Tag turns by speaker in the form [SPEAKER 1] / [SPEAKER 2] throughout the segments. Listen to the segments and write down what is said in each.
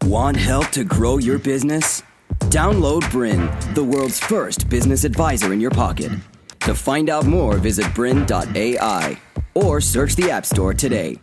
[SPEAKER 1] Want help to grow your business? Download BRiN, the world's first business advisor in your pocket. To find out more, visit BRiN.ai or search the App Store today.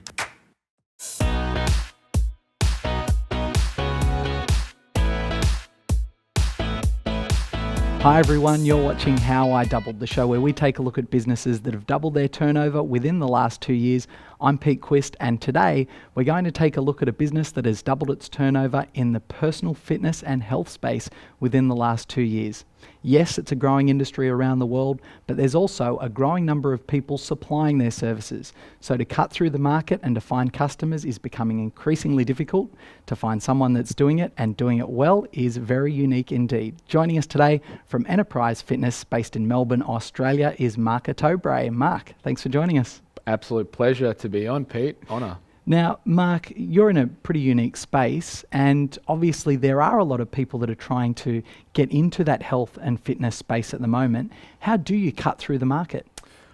[SPEAKER 2] Hi everyone, you're watching How I Doubled, the show where we take a look at businesses that have doubled their turnover within the last 2 years. I'm Kvist, and today we're going to take a look at a business that has doubled its turnover in the personal fitness and health space within the last 2 years. Yes, it's a growing industry around the world, but there's also a growing number of people supplying their services. So to cut through the market and to find customers is becoming increasingly difficult. To find someone that's doing it and doing it well is very unique indeed. Joining us today from Enterprise Fitness based in Melbourne, Australia is Mark Ottobre. Mark, thanks for joining us.
[SPEAKER 3] Absolute pleasure to be on, Pete. Honour.
[SPEAKER 2] Now, Mark, you're in a pretty unique space, and obviously there are a lot of people that are trying to get into that health and fitness space at the moment. How do you cut through the market?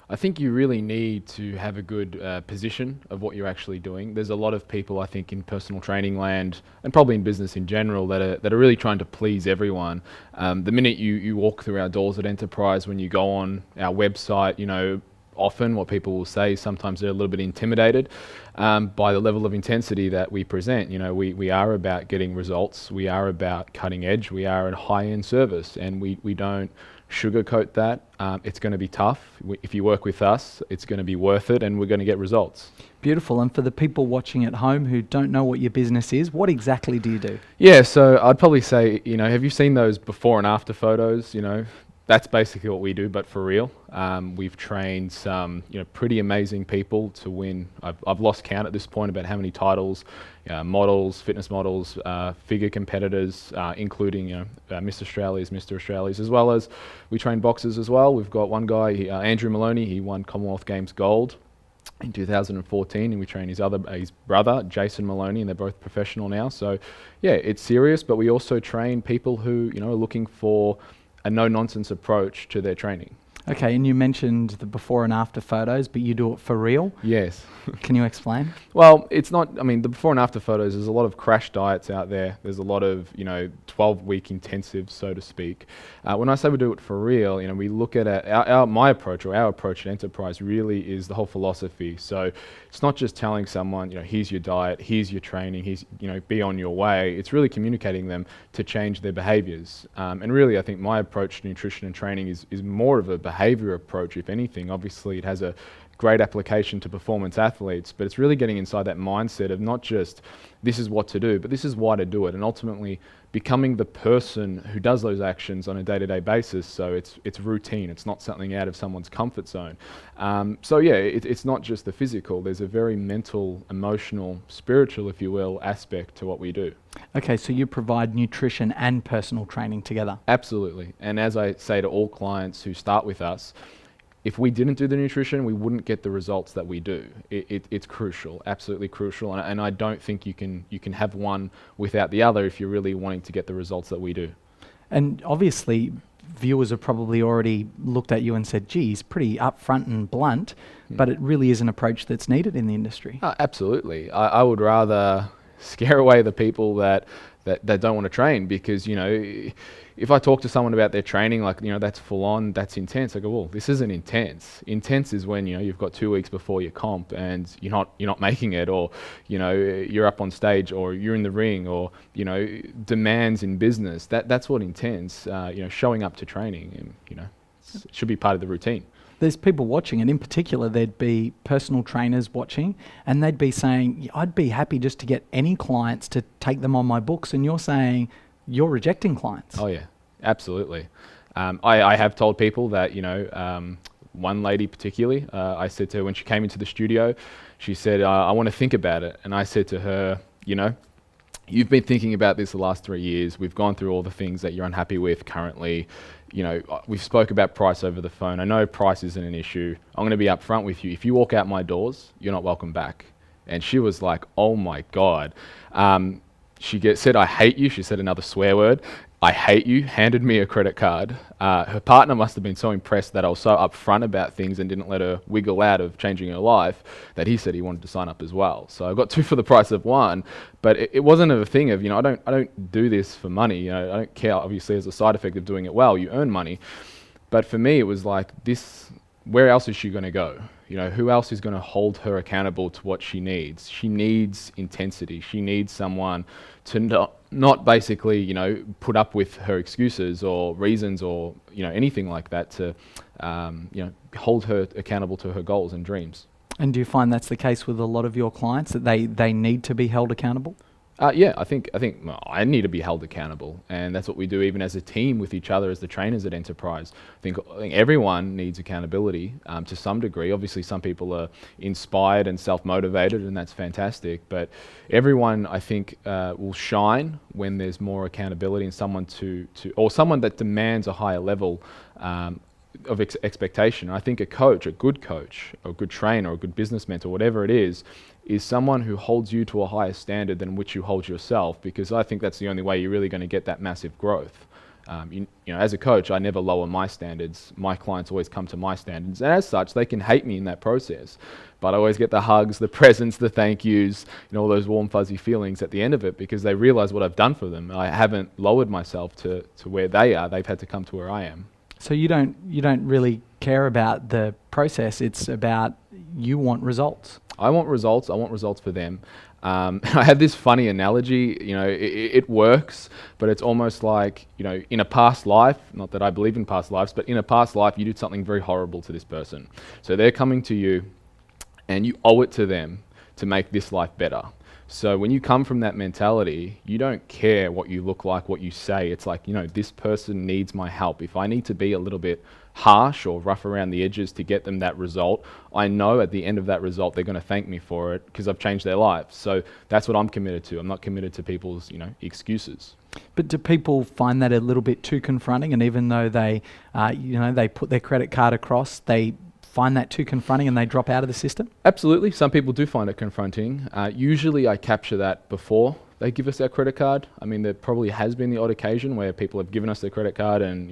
[SPEAKER 3] I think you really need to have a good position of what you're actually doing. There's a lot of people, I think, in personal training land and probably in business in general that are really trying to please everyone. The minute you walk through our doors at Enterprise, when you go on our website, you know, often what people will say is sometimes they're a little bit intimidated by the level of intensity that we present. You know, we are about getting results. We are about cutting edge. We are a high-end service, and we don't sugarcoat that. It's going to be tough. If you work with us, it's going to be worth it, and we're going to get results.
[SPEAKER 2] Beautiful. And for the people watching at home who don't know what your business is, what exactly do you do?
[SPEAKER 3] Yeah, so I'd probably say, you know, have you seen those before and after photos? You know, that's basically what we do, but for real. We've trained some, you know, pretty amazing people to win. I've lost count at this point about how many titles, models, fitness models, figure competitors, including, you know, Miss Australia's, Mr. Australia's, as well as we train boxers as well. We've got one guy, Andrew Maloney. He won Commonwealth Games gold in 2014, and we train his brother, Jason Maloney, and they're both professional now. So, yeah, it's serious, but we also train people who, you know, are looking for a no-nonsense approach to their training.
[SPEAKER 2] Okay, and you mentioned the before and after photos, but you do it for real?
[SPEAKER 3] Yes.
[SPEAKER 2] Can you explain?
[SPEAKER 3] Well, it's not, I mean, the before and after photos, there's a lot of crash diets out there. There's a lot of, you know, 12-week intensives, so to speak. When I say we do it for real, you know, we look at my approach, or our approach at Enterprise really is the whole philosophy. So it's not just telling someone, you know, here's your diet, here's your training, here's, you know, be on your way. It's really communicating them to change their behaviors. And really, I think my approach to nutrition and training is more of a behavior approach, if anything. Obviously, it has a great application to performance athletes, but it's really getting inside that mindset of not just this is what to do, but this is why to do it, and ultimately becoming the person who does those actions on a day-to-day basis. So it's routine. It's not something out of someone's comfort zone. So yeah, it's not just the physical. There's a very mental, emotional, spiritual, if you will, aspect to what we do.
[SPEAKER 2] Okay, so you provide nutrition and personal training together?
[SPEAKER 3] Absolutely. And as I say to all clients who start with us, if we didn't do the nutrition, we wouldn't get the results that we do. It's crucial, absolutely crucial, and I don't think you can have one without the other if you're really wanting to get the results that we do. And
[SPEAKER 2] obviously, viewers have probably already looked at you and said, geez, pretty upfront and blunt, but it really is an approach that's needed in the industry.
[SPEAKER 3] Absolutely. I would rather scare away the people that don't want to train, because, you know, if I talk to someone about their training, like, you know, that's full on, that's intense, I go, well, this isn't intense. Intense is when, you know, you've got 2 weeks before your comp and you're not making it, or, you know, you're up on stage, or you're in the ring, or, you know, demands in business. That's what intense, you know, showing up to training, and, you know, it should be part of the routine.
[SPEAKER 2] There's people watching, and in particular there'd be personal trainers watching, and they'd be saying, I'd be happy just to get any clients to take them on my books, and you're saying you're rejecting clients.
[SPEAKER 3] Oh yeah, absolutely. I have told people that, you know, one lady particularly, I said to her when she came into the studio, she said, I want to think about it. And I said to her, you know, you've been thinking about this the last 3 years. We've gone through all the things that you're unhappy with currently. You know, we've spoke about price over the phone. I know price isn't an issue. I'm going to be upfront with you. If you walk out my doors, you're not welcome back. And she was like, oh my God. said, "I hate you." She said another swear word. "I hate you," handed me a credit card. Her partner must have been so impressed that I was so upfront about things and didn't let her wiggle out of changing her life that he said he wanted to sign up as well. So I got 2 for the price of 1, but it wasn't a thing of, I don't do this for money. I don't care, obviously, as a side effect of doing it well, you earn money. But for me, it was like this, where else is she going to go? Who else is going to hold her accountable to what she needs? She needs intensity. She needs someone to not basically, put up with her excuses or reasons or, anything like that to, hold her accountable to her goals and dreams.
[SPEAKER 2] And do you find that's the case with a lot of your clients, that they need to be held accountable?
[SPEAKER 3] Yeah, I think I need to be held accountable, and that's what we do even as a team with each other as the trainers at Enterprise. I think everyone needs accountability to some degree. Obviously, some people are inspired and self-motivated, and that's fantastic. But everyone, I think, will shine when there's more accountability and someone or someone that demands a higher level of expectation. I think a good coach, or a good trainer, or a good business mentor, whatever it is someone who holds you to a higher standard than which you hold yourself, because I think that's the only way you're really going to get that massive growth. As a coach, I never lower my standards. My clients always come to my standards, and as such, they can hate me in that process. But I always get the hugs, the presents, the thank yous, all those warm, fuzzy feelings at the end of it, because they realize what I've done for them. I haven't lowered myself to where they are. They've had to come to where I am.
[SPEAKER 2] So you don't really care about the process. It's about, you want results.
[SPEAKER 3] I want results. I want results for them. I have this funny analogy. It works, but it's almost like, in a past life, not that I believe in past lives, but in a past life, you did something very horrible to this person. So they're coming to you, and you owe it to them to make this life better. So when you come from that mentality, you don't care what you look like, what you say. It's like, this person needs my help. If I need to be a little bit harsh or rough around the edges to get them that result, I know at the end of that result, they're going to thank me for it because I've changed their life. So that's what I'm committed to. I'm not committed to people's, excuses.
[SPEAKER 2] But do people find that a little bit too confronting? And even though they, they put their credit card across, they find that too confronting and they drop out of the system?
[SPEAKER 3] Absolutely. Some people do find it confronting. Usually I capture that before they give us our credit card. There probably has been the odd occasion where people have given us their credit card and,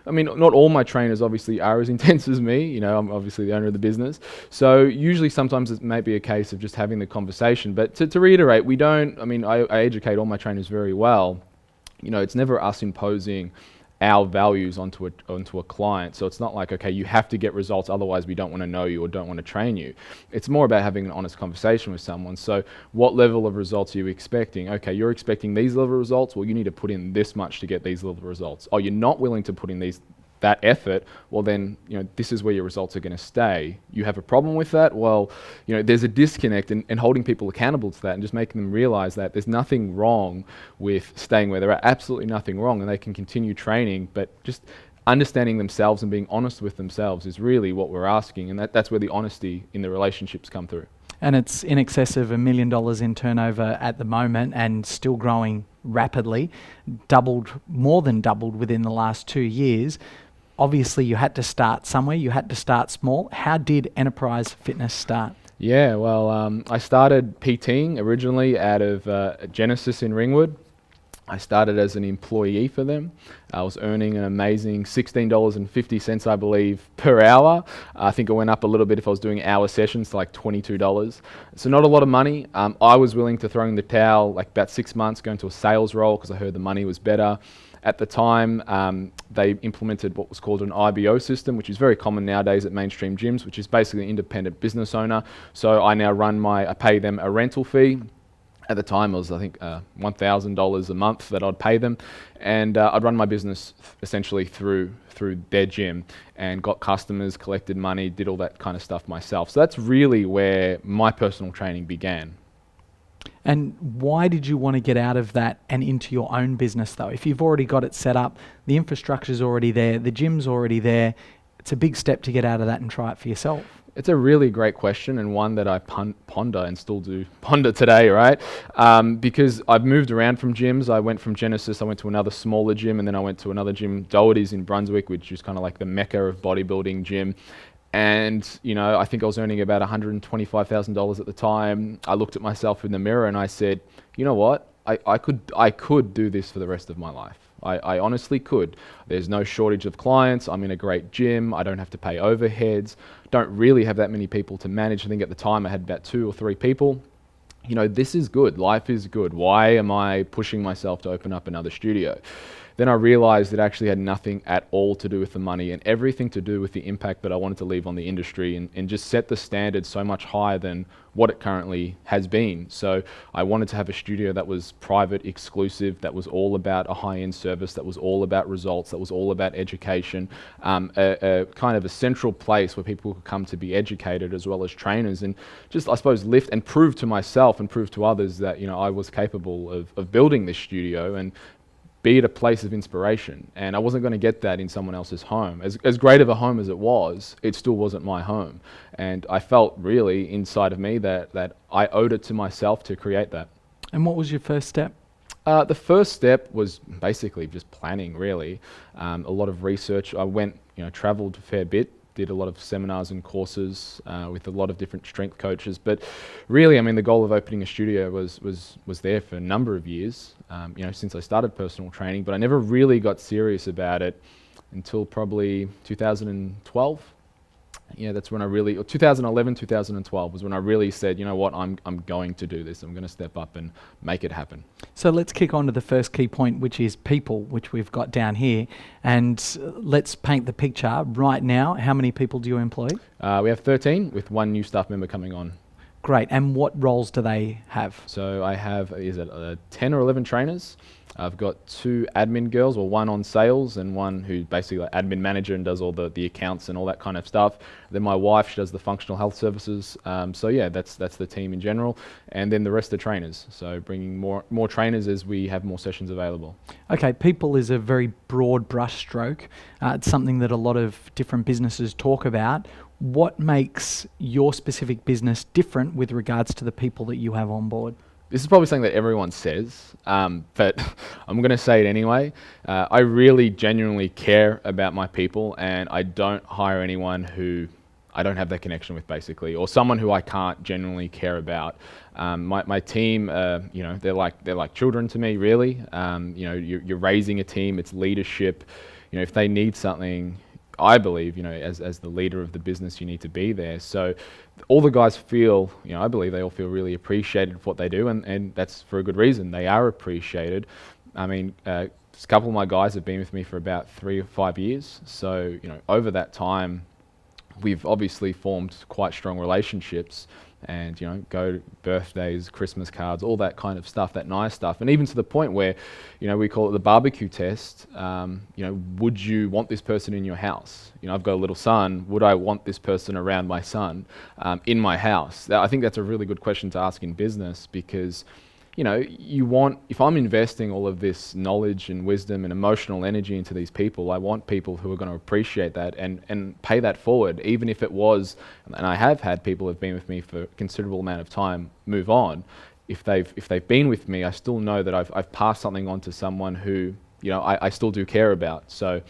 [SPEAKER 3] not all my trainers obviously are as intense as me. I'm obviously the owner of the business. So usually sometimes it may be a case of just having the conversation. But to reiterate, I educate all my trainers very well. It's never us imposing our values onto a client. So it's not like, okay, you have to get results, otherwise we don't want to know you or don't want to train you. It's more about having an honest conversation with someone. So what level of results are you expecting? Okay, you're expecting these level of results, well, you need to put in this much to get these level of results. Oh, you're not willing to put in that effort, well then, this is where your results are going to stay. You have a problem with that? Well, there's a disconnect, and holding people accountable to that and just making them realize that there's nothing wrong with staying where they're at, absolutely nothing wrong, and they can continue training, but just understanding themselves and being honest with themselves is really what we're asking, and that's where the honesty in the relationships come through.
[SPEAKER 2] And it's in excess of $1 million in turnover at the moment and still growing rapidly, more than doubled within the last 2 years. Obviously, you had to start somewhere. You had to start small. How did Enterprise Fitness start?
[SPEAKER 3] Yeah, well, I started PTing originally out of Genesis in Ringwood. I started as an employee for them. I was earning an amazing $16.50, I believe, per hour. I think it went up a little bit if I was doing hour sessions to like $22. So not a lot of money. I was willing to throw in the towel like about 6 months, going to a sales role because I heard the money was better. At the time, they implemented what was called an IBO system, which is very common nowadays at mainstream gyms, which is basically an independent business owner. So I now I pay them a rental fee. At the time, it was, I think, $1,000 a month that I'd pay them. And I'd run my business essentially through their gym and got customers, collected money, did all that kind of stuff myself. So that's really where my personal training began.
[SPEAKER 2] And why did you want to get out of that and into your own business, though? If you've already got it set up, the infrastructure's already there, the gym's already there, it's a big step to get out of that and try it for yourself.
[SPEAKER 3] It's a really great question, and one that I ponder and still do ponder today, right? Because I've moved around from gyms. I went from Genesis, I went to another smaller gym, and then I went to another gym, Doherty's in Brunswick, which is kind of like the mecca of bodybuilding gym. And, I think I was earning about $125,000 at the time. I looked at myself in the mirror and I said, you know what? I could do this for the rest of my life. I honestly could. There's no shortage of clients. I'm in a great gym. I don't have to pay overheads. Don't really have that many people to manage. I think at the time I had about 2 or 3 people. This is good. Life is good. Why am I pushing myself to open up another studio? Then I realized it actually had nothing at all to do with the money and everything to do with the impact that I wanted to leave on the industry and just set the standard so much higher than what it currently has been. So I wanted to have a studio that was private, exclusive, that was all about a high-end service, that was all about results, that was all about education, a kind of a central place where people could come to be educated as well as trainers, and just, I suppose, lift and prove to myself and prove to others that I was capable of building this studio and be at a place of inspiration. And I wasn't going to get that in someone else's home. As great of a home as it was, it still wasn't my home. And I felt really inside of me that I owed it to myself to create that.
[SPEAKER 2] And what was your first step?
[SPEAKER 3] The first step was basically just planning, really. A lot of research. I went, traveled a fair bit, did a lot of seminars and courses with a lot of different strength coaches. But really, the goal of opening a studio was there for a number of years, since I started personal training, but I never really got serious about it until probably 2012. That's when I really, or 2011, 2012 was when I really said, you know what, I'm going to do this. I'm going to step up and make it happen.
[SPEAKER 2] So let's kick on to the first key point, which is people, which we've got down here. And let's paint the picture right now. How many people do you employ?
[SPEAKER 3] We have 13 with 1 new staff member coming on.
[SPEAKER 2] Great. And what roles do they have?
[SPEAKER 3] So I have, 10 or 11 trainers. I've got 2 admin girls, or 1 on sales and 1 who basically like admin manager and does all the accounts and all that kind of stuff. Then my wife, she does the functional health services. That's the team in general. And then the rest are trainers. So bringing more trainers as we have more sessions available.
[SPEAKER 2] Okay, people is a very broad brush stroke. It's something that a lot of different businesses talk about. What makes your specific business different with regards to the people that you have on board?
[SPEAKER 3] This is probably something that everyone says, but I'm going to say it anyway. I really genuinely care about my people, and I don't hire anyone who I don't have that connection with, basically, or someone who I can't genuinely care about. My team, they're like children to me, really. You're raising a team. It's leadership. If they need something, I believe, as the leader of the business, you need to be there. So all the guys feel, I believe they all feel really appreciated for what they do, and that's for a good reason. They are appreciated. A couple of my guys have been with me for about 3 or 5 years. So, over that time, we've obviously formed quite strong relationships, and go to birthdays, Christmas cards, all that kind of stuff, that nice stuff. And even to the point where we call it the barbecue test. Would you want this person in your house? I've got a little son. Would I want this person around my son in my house? I think that's a really good question to ask in business, because if I'm investing all of this knowledge and wisdom and emotional energy into these people, I want people who are going to appreciate that and pay that forward, even if it was, and I have had people who have been with me for a considerable amount of time move on. If they've been with me, I still know that I've passed something on to someone who I still do care about. So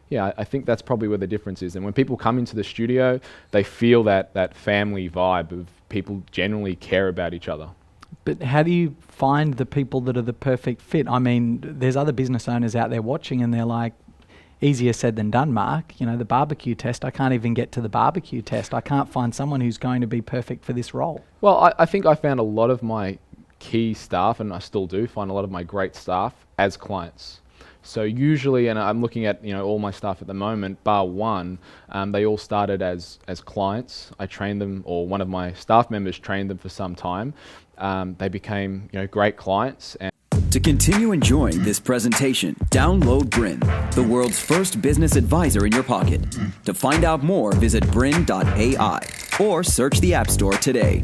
[SPEAKER 3] yeah, I think that's probably where the difference is. And when people come into the studio, they feel that family vibe of people genuinely care about each other.
[SPEAKER 2] But how do you find the people that are the perfect fit? There's other business owners out there watching and they're like, easier said than done, Mark. The barbecue test, I can't even get to the barbecue test. I can't find someone who's going to be perfect for this role.
[SPEAKER 3] Well, I think I found a lot of my key staff, and I still do find a lot of my great staff as clients. So usually, and I'm looking at all my staff at the moment, bar 1, they all started as clients. I trained them, or one of my staff members trained them for some time. They became great clients. And
[SPEAKER 1] to continue enjoying this presentation, download BRiN, the world's first business advisor in your pocket. To find out more, visit BRiN.ai or search the App Store today.